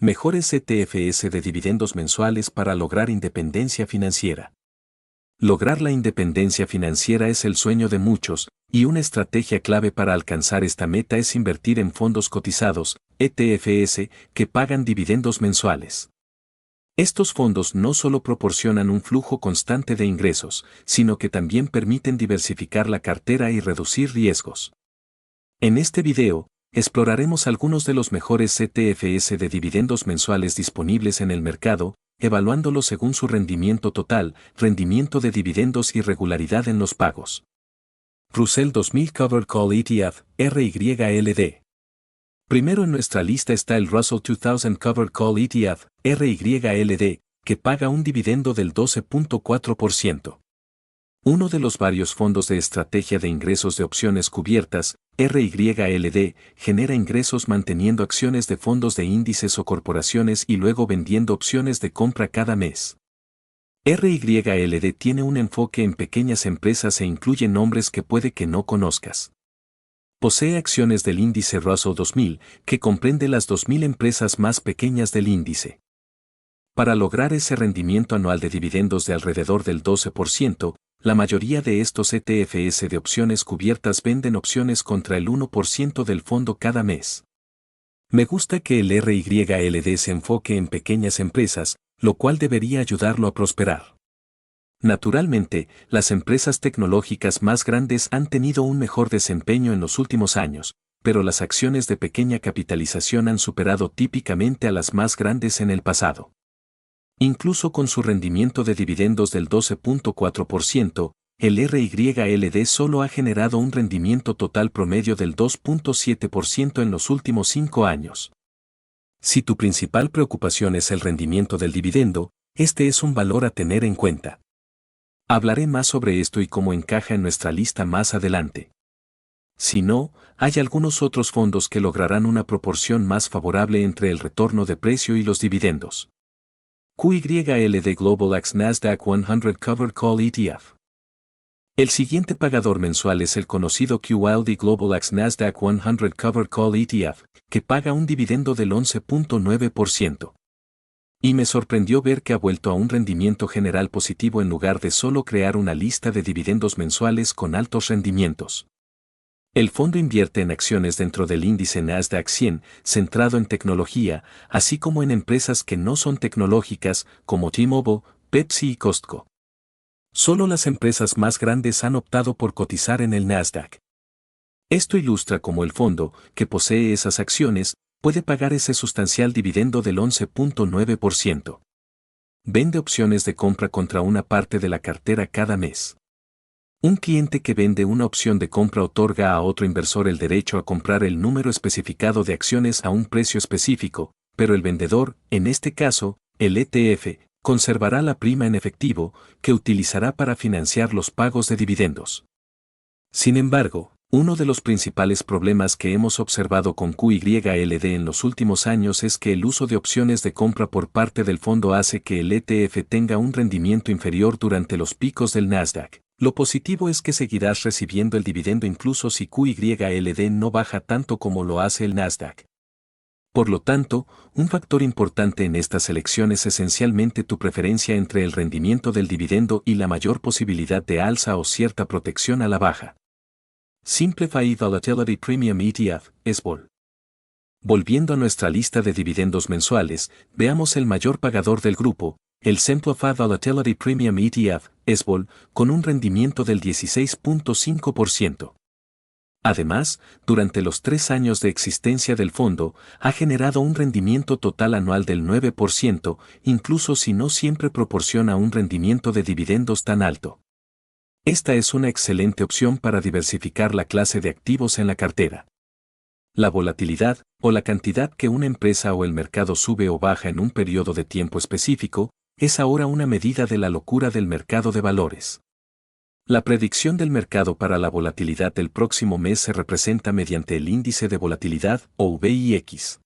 Mejores ETFs de dividendos mensuales para lograr independencia financiera. Lograr la independencia financiera es el sueño de muchos, y una estrategia clave para alcanzar esta meta es invertir en fondos cotizados, ETFs, que pagan dividendos mensuales. Estos fondos no solo proporcionan un flujo constante de ingresos, sino que también permiten diversificar la cartera y reducir riesgos. En este video, exploraremos algunos de los mejores ETFs de dividendos mensuales disponibles en el mercado, evaluándolos según su rendimiento total, rendimiento de dividendos y regularidad en los pagos. Russell 2000 Covered Call ETF, RYLD. Primero en nuestra lista está el Russell 2000 Covered Call ETF, RYLD, que paga un dividendo del 12.4%. Uno de los varios fondos de estrategia de ingresos de opciones cubiertas, RYLD, genera ingresos manteniendo acciones de fondos de índices o corporaciones y luego vendiendo opciones de compra cada mes. RYLD tiene un enfoque en pequeñas empresas e incluye nombres que puede que no conozcas. Posee acciones del índice Russell 2000, que comprende las 2000 empresas más pequeñas del índice. Para lograr ese rendimiento anual de dividendos de alrededor del 12%, la mayoría de estos ETFs de opciones cubiertas venden opciones contra el 1% del fondo cada mes. Me gusta que el RYLD se enfoque en pequeñas empresas, lo cual debería ayudarlo a prosperar. Naturalmente, las empresas tecnológicas más grandes han tenido un mejor desempeño en los últimos años, pero las acciones de pequeña capitalización han superado típicamente a las más grandes en el pasado. Incluso con su rendimiento de dividendos del 12.4%, el RYLD solo ha generado un rendimiento total promedio del 2.7% en los últimos 5 años. Si tu principal preocupación es el rendimiento del dividendo, este es un valor a tener en cuenta. Hablaré más sobre esto y cómo encaja en nuestra lista más adelante. Si no, hay algunos otros fondos que lograrán una proporción más favorable entre el retorno de precio y los dividendos. QYLD Global X Nasdaq 100 Covered Call ETF. El siguiente pagador mensual es el conocido QYLD Global X Nasdaq 100 Covered Call ETF, que paga un dividendo del 11.9%. Y me sorprendió ver que ha vuelto a un rendimiento general positivo en lugar de solo crear una lista de dividendos mensuales con altos rendimientos. El fondo invierte en acciones dentro del índice Nasdaq 100, centrado en tecnología, así como en empresas que no son tecnológicas, como T-Mobile, Pepsi y Costco. Solo las empresas más grandes han optado por cotizar en el Nasdaq. Esto ilustra cómo el fondo, que posee esas acciones, puede pagar ese sustancial dividendo del 11.9%. Vende opciones de compra contra una parte de la cartera cada mes. Un cliente que vende una opción de compra otorga a otro inversor el derecho a comprar el número especificado de acciones a un precio específico, pero el vendedor, en este caso, el ETF, conservará la prima en efectivo, que utilizará para financiar los pagos de dividendos. Sin embargo, uno de los principales problemas que hemos observado con QYLD en los últimos años es que el uso de opciones de compra por parte del fondo hace que el ETF tenga un rendimiento inferior durante los picos del Nasdaq. Lo positivo es que seguirás recibiendo el dividendo incluso si QYLD no baja tanto como lo hace el Nasdaq. Por lo tanto, un factor importante en esta selección es esencialmente tu preferencia entre el rendimiento del dividendo y la mayor posibilidad de alza o cierta protección a la baja. Simplified Volatility Premium ETF, SVOL. Volviendo a nuestra lista de dividendos mensuales, veamos el mayor pagador del grupo, el Simplified Volatility Premium ETF, SVOL, con un rendimiento del 16.5%. Además, durante los 3 años de existencia del fondo, ha generado un rendimiento total anual del 9%, incluso si no siempre proporciona un rendimiento de dividendos tan alto. Esta es una excelente opción para diversificar la clase de activos en la cartera. La volatilidad, o la cantidad que una empresa o el mercado sube o baja en un periodo de tiempo específico, es ahora una medida de la locura del mercado de valores. La predicción del mercado para la volatilidad del próximo mes se representa mediante el índice de volatilidad, o VIX.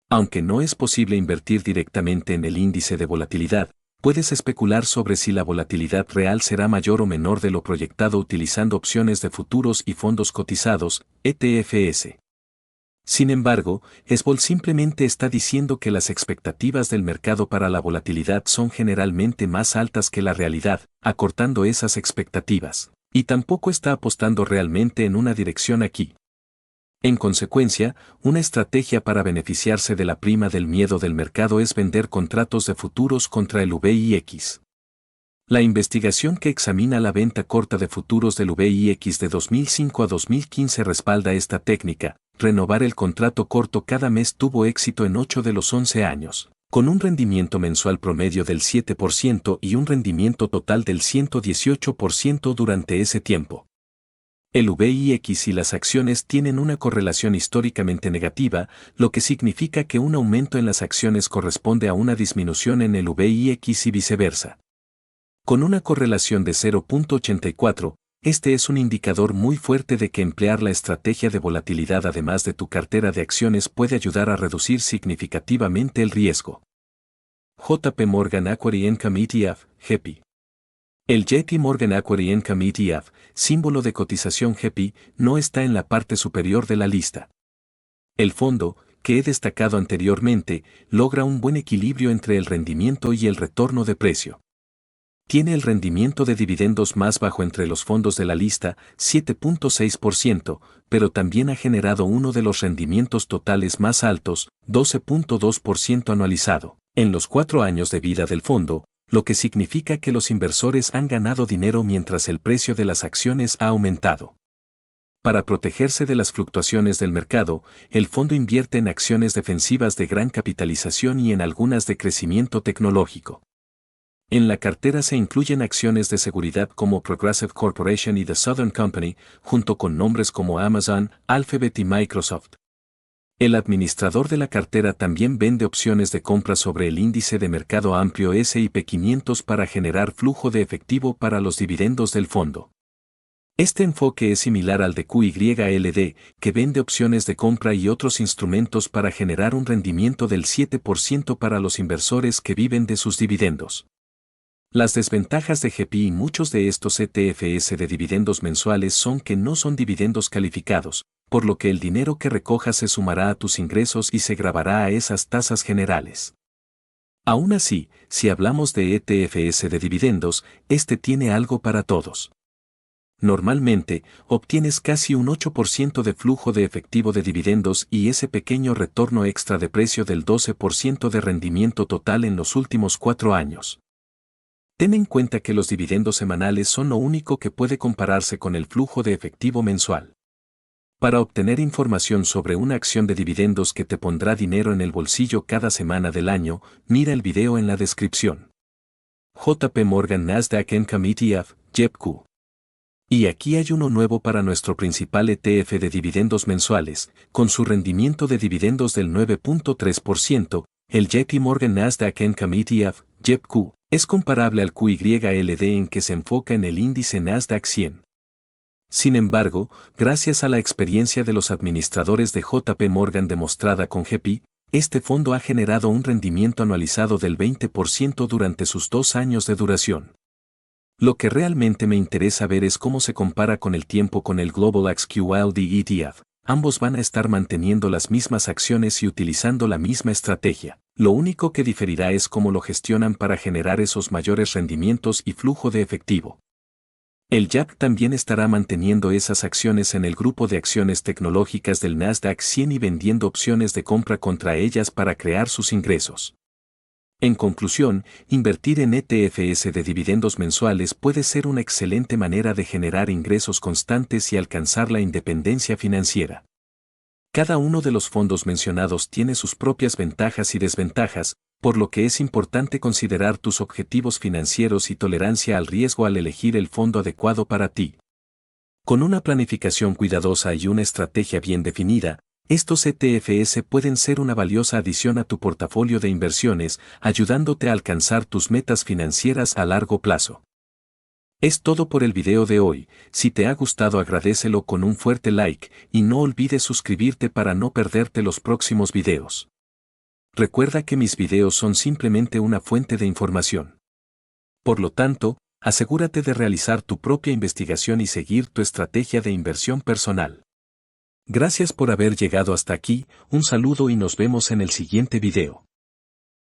Aunque no es posible invertir directamente en el índice de volatilidad, puedes especular sobre si la volatilidad real será mayor o menor de lo proyectado utilizando opciones de futuros y fondos cotizados, ETFs. Sin embargo, SBOL simplemente está diciendo que las expectativas del mercado para la volatilidad son generalmente más altas que la realidad, acortando esas expectativas. Y tampoco está apostando realmente en una dirección aquí. En consecuencia, una estrategia para beneficiarse de la prima del miedo del mercado es vender contratos de futuros contra el VIX. La investigación que examina la venta corta de futuros del VIX de 2005 a 2015 respalda esta técnica. Renovar el contrato corto cada mes tuvo éxito en 8 de los 11 años, con un rendimiento mensual promedio del 7% y un rendimiento total del 118% durante ese tiempo. El VIX y las acciones tienen una correlación históricamente negativa, lo que significa que un aumento en las acciones corresponde a una disminución en el VIX y viceversa. Con una correlación de 0.84, este es un indicador muy fuerte de que emplear la estrategia de volatilidad además de tu cartera de acciones puede ayudar a reducir significativamente el riesgo. JP Morgan Equity Income ETF, JEPI. El JP Morgan Equity Income ETF, símbolo de cotización JEPI, no está en la parte superior de la lista. El fondo, que he destacado anteriormente, logra un buen equilibrio entre el rendimiento y el retorno de precio. Tiene el rendimiento de dividendos más bajo entre los fondos de la lista, 7.6%, pero también ha generado uno de los rendimientos totales más altos, 12.2% anualizado, en los 4 años de vida del fondo, lo que significa que los inversores han ganado dinero mientras el precio de las acciones ha aumentado. Para protegerse de las fluctuaciones del mercado, el fondo invierte en acciones defensivas de gran capitalización y en algunas de crecimiento tecnológico. En la cartera se incluyen acciones de seguridad como Progressive Corporation y The Southern Company, junto con nombres como Amazon, Alphabet y Microsoft. El administrador de la cartera también vende opciones de compra sobre el índice de mercado amplio S&P 500 para generar flujo de efectivo para los dividendos del fondo. Este enfoque es similar al de QYLD, que vende opciones de compra y otros instrumentos para generar un rendimiento del 7% para los inversores que viven de sus dividendos. Las desventajas de JEPI y muchos de estos ETFs de dividendos mensuales son que no son dividendos calificados, por lo que el dinero que recojas se sumará a tus ingresos y se grabará a esas tasas generales. Aún así, si hablamos de ETFs de dividendos, este tiene algo para todos. Normalmente, obtienes casi un 8% de flujo de efectivo de dividendos y ese pequeño retorno extra de precio del 12% de rendimiento total en los últimos 4 años. Ten en cuenta que los dividendos semanales son lo único que puede compararse con el flujo de efectivo mensual. Para obtener información sobre una acción de dividendos que te pondrá dinero en el bolsillo cada semana del año, mira el video en la descripción. JP Morgan Nasdaq Income ETF, JEPQ. Y aquí hay uno nuevo para nuestro principal ETF de dividendos mensuales, con su rendimiento de dividendos del 9.3%, el JP Morgan Nasdaq Income ETF, JEPQ. Es comparable al QYLD en que se enfoca en el índice Nasdaq 100. Sin embargo, gracias a la experiencia de los administradores de JP Morgan demostrada con JEPI, este fondo ha generado un rendimiento anualizado del 20% durante sus 2 años de duración. Lo que realmente me interesa ver es cómo se compara con el tiempo con el Global XQLD ETF. Ambos van a estar manteniendo las mismas acciones y utilizando la misma estrategia. Lo único que diferirá es cómo lo gestionan para generar esos mayores rendimientos y flujo de efectivo. El JAP también estará manteniendo esas acciones en el grupo de acciones tecnológicas del Nasdaq 100 y vendiendo opciones de compra contra ellas para crear sus ingresos. En conclusión, invertir en ETFs de dividendos mensuales puede ser una excelente manera de generar ingresos constantes y alcanzar la independencia financiera. Cada uno de los fondos mencionados tiene sus propias ventajas y desventajas, por lo que es importante considerar tus objetivos financieros y tolerancia al riesgo al elegir el fondo adecuado para ti. Con una planificación cuidadosa y una estrategia bien definida, estos ETFs pueden ser una valiosa adición a tu portafolio de inversiones, ayudándote a alcanzar tus metas financieras a largo plazo. Es todo por el video de hoy. Si te ha gustado, agradécelo con un fuerte like y no olvides suscribirte para no perderte los próximos videos. Recuerda que mis videos son simplemente una fuente de información. Por lo tanto, asegúrate de realizar tu propia investigación y seguir tu estrategia de inversión personal. Gracias por haber llegado hasta aquí, un saludo y nos vemos en el siguiente video.